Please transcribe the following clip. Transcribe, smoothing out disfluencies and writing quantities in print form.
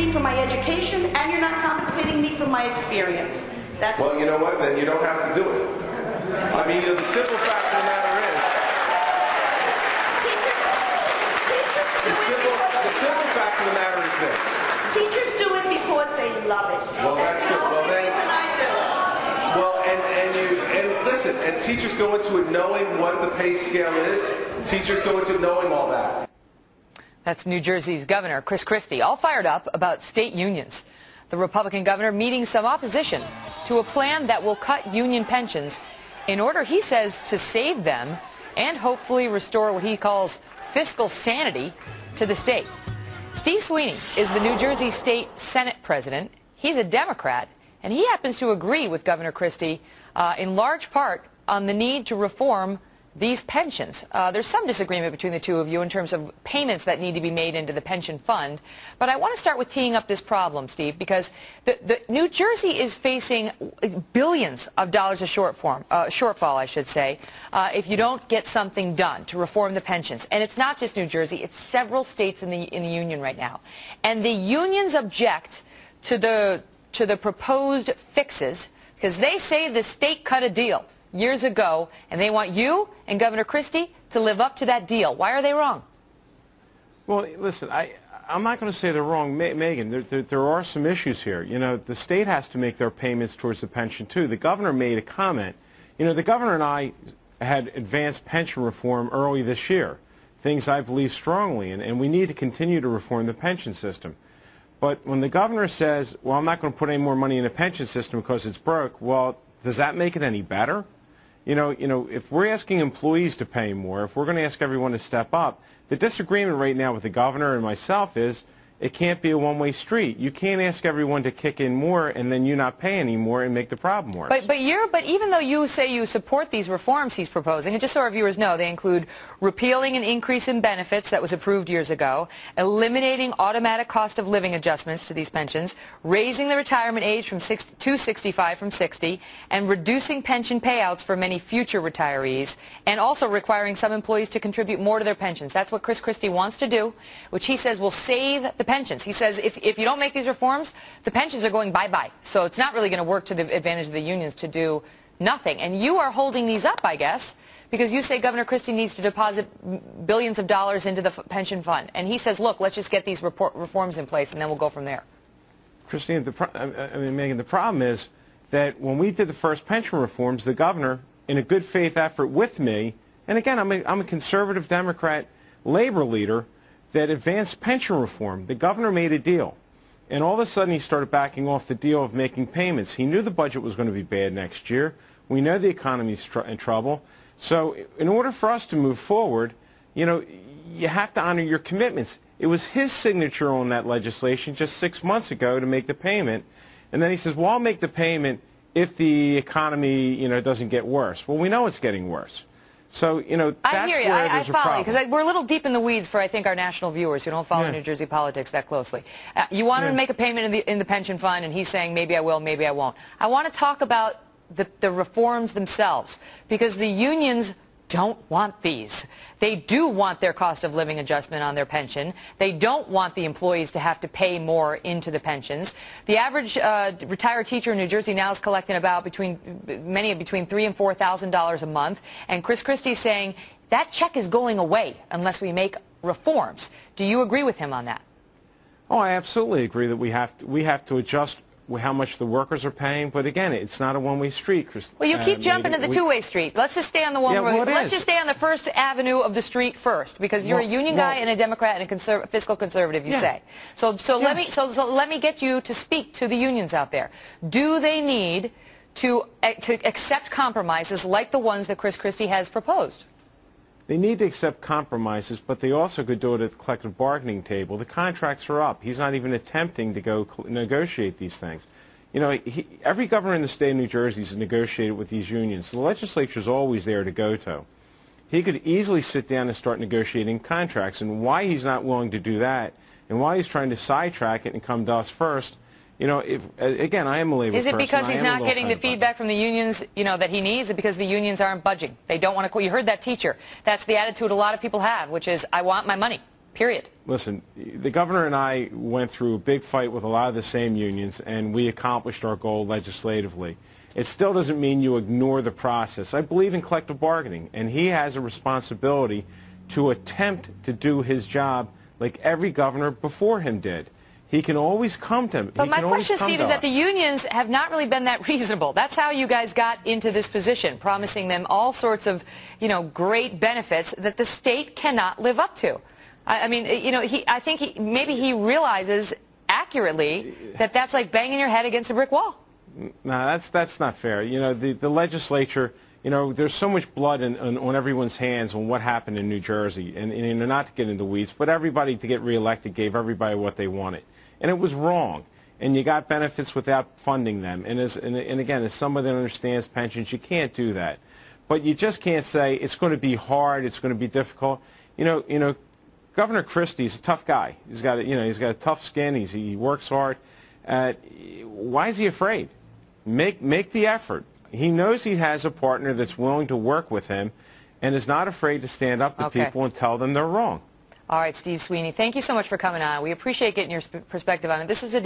me for my education, and you're not compensating me for my experience. Well, you know what? Then you don't have to do it. I mean, the simple fact of the matter is, the simple fact of the matter is this. Teachers do it because they love it. Well, that's good. Well, then, I do. well, and listen, and teachers go into it knowing what the pay scale is. Teachers go into knowing all that. That's New Jersey's Governor, Christie, all fired up about state unions. The Republican governor meeting some opposition to a plan that will cut union pensions in order, he says, to save them and hopefully restore what he calls fiscal sanity to the state. Steve Sweeney is the New Jersey State Senate president. He's a Democrat, and he happens to agree with Governor Christie in large part on the need to reform these pensions. There's some disagreement between the two of you in terms of payments that need to be made into the pension fund. But I want to start with teeing up this problem, Steve, because the New Jersey is facing billions of dollars of shortfall, I should say, if you don't get something done to reform the pensions. And it's not just New Jersey, it's several states in the union right now. And the unions object to the proposed fixes because they say the state cut a deal years ago, and they want you and Governor Christie to live up to that deal. Why are they wrong? Well, listen, I'm not going to say they're wrong, Megan. There are some issues here. You know, the state has to make their payments towards the pension, too. The governor made a comment. You know, the governor and I had advanced pension reform early this year, things I believe strongly in, and we need to continue to reform the pension system. But when the governor says, well, I'm not going to put any more money in the pension system because it's broke, well, does that make it any better? You know, if we're asking employees to pay more, if we're going to ask everyone to step up, the disagreement right now with the governor and myself is it can't be a one-way street. You can't ask everyone to kick in more and then you not pay any more and make the problem worse. But even though you say you support these reforms he's proposing, and just so our viewers know, they include repealing an increase in benefits that was approved years ago, eliminating automatic cost of living adjustments to these pensions, raising the retirement age from 65 from 60, and reducing pension payouts for many future retirees, and also requiring some employees to contribute more to their pensions. That's what Christie wants to do, which he says will save the pensions. He says if you don't make these reforms, the pensions are going bye-bye. So it's not really going to work to the advantage of the unions to do nothing. And you are holding these up, I guess, because you say Governor Christie needs to deposit billions of dollars into the pension fund. And he says, look, let's just get these reforms in place, and then we'll go from there. Christine, Megan, the problem is that when we did the first pension reforms, the governor, in a good faith effort with me, and again, I'm a conservative Democrat labor leader, that advanced pension reform, the governor made a deal. And all of a sudden he started backing off the deal of making payments. He knew the budget was going to be bad next year. We know the economy's in trouble. So in order for us to move forward, you know, you have to honor your commitments. It was his signature on that legislation just 6 months ago to make the payment. And then he says, well, I'll make the payment if the economy, you know, doesn't get worse. Well, we know it's getting worse. So, you know, that's where there's a problem. I follow you, because we're a little deep in the weeds for, I think, our national viewers who don't follow New Jersey politics that closely. You want him to make a payment in the pension fund, and he's saying, maybe I will, maybe I won't. I want to talk about the reforms themselves, because the unions don't want these. They do want their cost of living adjustment on their pension. They don't want the employees to have to pay more into the pensions. The average retired teacher in New Jersey now is collecting about between $3,000 and $4,000 a month. And Christie is saying that check is going away unless we make reforms. Do you agree with him on that? Oh, I absolutely agree that we have to adjust how much the workers are paying, but again, it's not a one-way street, Christine. Well, you keep jumping to the two-way street. Let's just stay on the one-way. Let's just stay on the First Avenue of the street first, because you're a union guy and a Democrat and a fiscal conservative, you say. So let me get you to speak to the unions out there. Do they need to accept compromises like the ones that Christie has proposed? They need to accept compromises, but they also could do it at the collective bargaining table. The contracts are up. He's not even attempting to go negotiate these things. You know, every governor in the state of New Jersey has negotiated with these unions. The legislature is always there to go to. He could easily sit down and start negotiating contracts, and why he's not willing to do that, and why he's trying to sidetrack it and come to us first. You know, again, I am a labor person. Is it because he's not getting the feedback from the unions, you know, that he needs? Is it because the unions aren't budging? They don't want to quit. You heard that teacher. That's the attitude a lot of people have, which is, I want my money. period. Listen, the governor and I went through a big fight with a lot of the same unions, and we accomplished our goal legislatively. It still doesn't mean you ignore the process. I believe in collective bargaining, and he has a responsibility to attempt to do his job like every governor before him did. He can always come to him. But my question, Steve, is that the unions have not really been that reasonable. That's how you guys got into this position, promising them all sorts of, great benefits that the state cannot live up to. I mean, I think maybe he realizes accurately that that's like banging your head against a brick wall. No, that's not fair. The legislature, there's so much blood on everyone's hands on what happened in New Jersey. And not to get into the weeds, but everybody to get reelected gave everybody what they wanted. And it was wrong. And you got benefits without funding them. And again, as someone that understands pensions, you can't do that. But you just can't say it's going to be hard, it's going to be difficult. Governor Christie is a tough guy. He's got a tough skin. He works hard. Why is he afraid? Make the effort. He knows he has a partner that's willing to work with him and is not afraid to stand up to people and tell them they're wrong. All right, Steve Sweeney, thank you so much for coming on. We appreciate getting your perspective on it. This is a